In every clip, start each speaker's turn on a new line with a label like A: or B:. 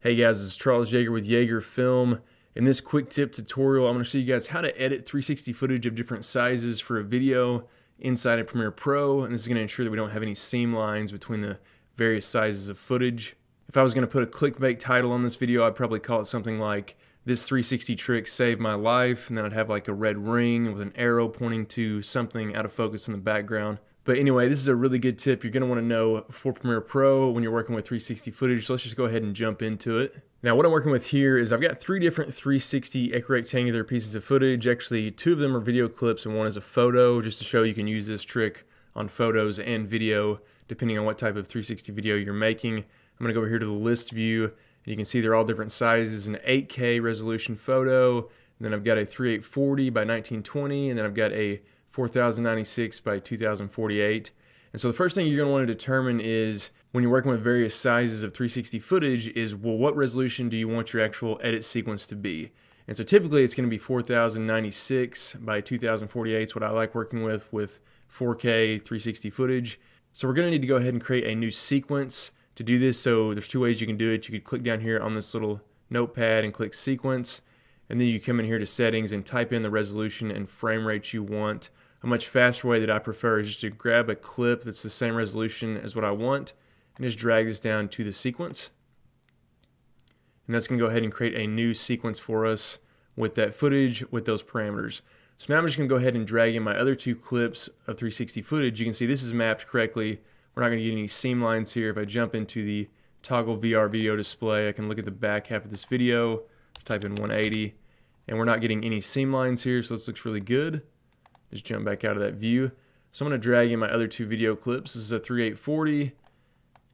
A: Hey guys, this is Charles Yeager with Yeager Film. In this quick tip tutorial, I'm going to show you guys how to edit 360 footage of different sizes for a video inside of Premiere Pro, and this is going to ensure that we don't have any seam lines between the various sizes of footage. If I was going to put a clickbait title on this video, I'd probably call it something like, "This 360 trick saved my life," and then I'd have like a red ring with an arrow pointing to something out of focus in the background. But anyway, this is a really good tip you're going to want to know for Premiere Pro when you're working with 360 footage, so let's just go ahead and jump into it. Now what I'm working with here is I've got 3 different 360 equirectangular pieces of footage. Actually, 2 of them are video clips and 1 is a photo, just to show you can use this trick on photos and video depending on what type of 360 video you're making. I'm going to go over here to the list view, and you can see they're all different sizes. An 8K resolution photo, and then I've got a 3840 by 1920, and then I've got a 4096 by 2048. And so the first thing you're going to want to determine is, when you're working with various sizes of 360 footage, is, well, what resolution do you want your actual edit sequence to be? And so typically it's going to be 4096 by 2048 is what I like working with 4K 360 footage. So we're going to need to go ahead and create a new sequence to do this. So there's 2 ways you can do it. You could click down here on this little notepad and click sequence, and then you come in here to settings and type in the resolution and frame rate you want. A much faster way that I prefer is just to grab a clip that's the same resolution as what I want and just drag this down to the sequence. And that's going to go ahead and create a new sequence for us with that footage with those parameters. So now I'm just going to go ahead and drag in my other 2 clips of 360 footage. You can see this is mapped correctly. We're not going to get any seam lines here. If I jump into the toggle VR video display, I can look at the back half of this video, type in 180, and we're not getting any seam lines here, so this looks really good. Just jump back out of that view. So I'm going to drag in my other 2 video clips. This is a 3840,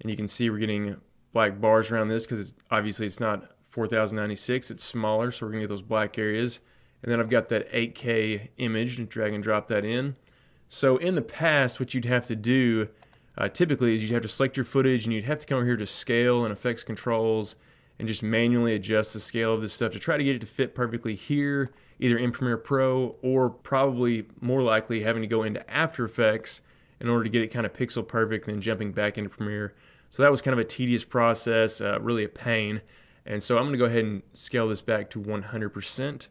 A: and you can see we're getting black bars around this because obviously it's not 4096, it's smaller, so we're going to get those black areas. And then I've got that 8K image, and drag and drop that in. So in the past, what you'd have to do typically is you'd have to select your footage, and you'd have to come over here to scale and effects controls and just manually adjust the scale of this stuff to try to get it to fit perfectly here, either in Premiere Pro or probably more likely having to go into After Effects in order to get it kind of pixel perfect and then jumping back into Premiere. So that was kind of a tedious process, really a pain. And so I'm going to go ahead and scale this back to 100%.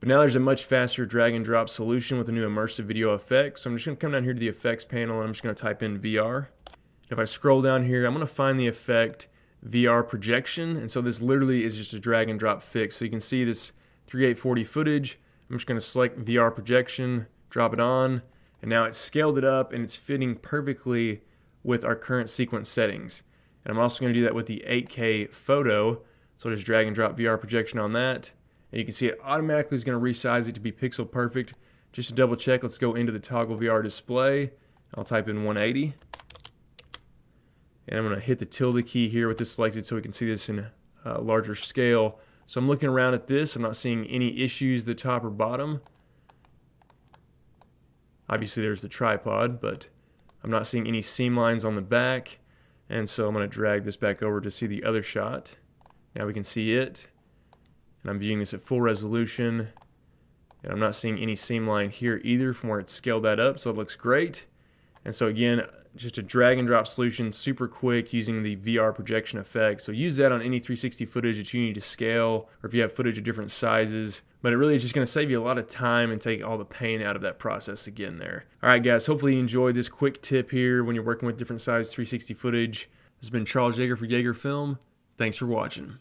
A: But now there's a much faster drag and drop solution with a new immersive video effect. So I'm just going to come down here to the effects panel, and I'm just going to type in VR. If I scroll down here, I'm going to find the effect VR projection, and so this literally is just a drag and drop fix. So you can see this 3840 footage. I'm just going to select VR projection, drop it on, and now it's scaled it up and it's fitting perfectly with our current sequence settings. And I'm also going to do that with the 8K photo. So I'll just drag and drop VR projection on that, and you can see it automatically is going to resize it to be pixel perfect. Just to double check, let's go into the toggle VR display. I'll type in 180. And I'm going to hit the tilde key here with this selected so we can see this in a larger scale. So I'm looking around at this. I'm not seeing any issues at the top or bottom. Obviously there's the tripod, but I'm not seeing any seam lines on the back. And so I'm going to drag this back over to see the other shot. Now we can see it. And I'm viewing this at full resolution. And I'm not seeing any seam line here either from where it's scaled that up, so it looks great. And so again, just a drag and drop solution, super quick using the VR projection effect. So use that on any 360 footage that you need to scale, or if you have footage of different sizes. But it really is just going to save you a lot of time and take all the pain out of that process again there. All right, guys, hopefully you enjoyed this quick tip here when you're working with different size 360 footage. This has been Charles Yeager for Yeager Film. Thanks for watching.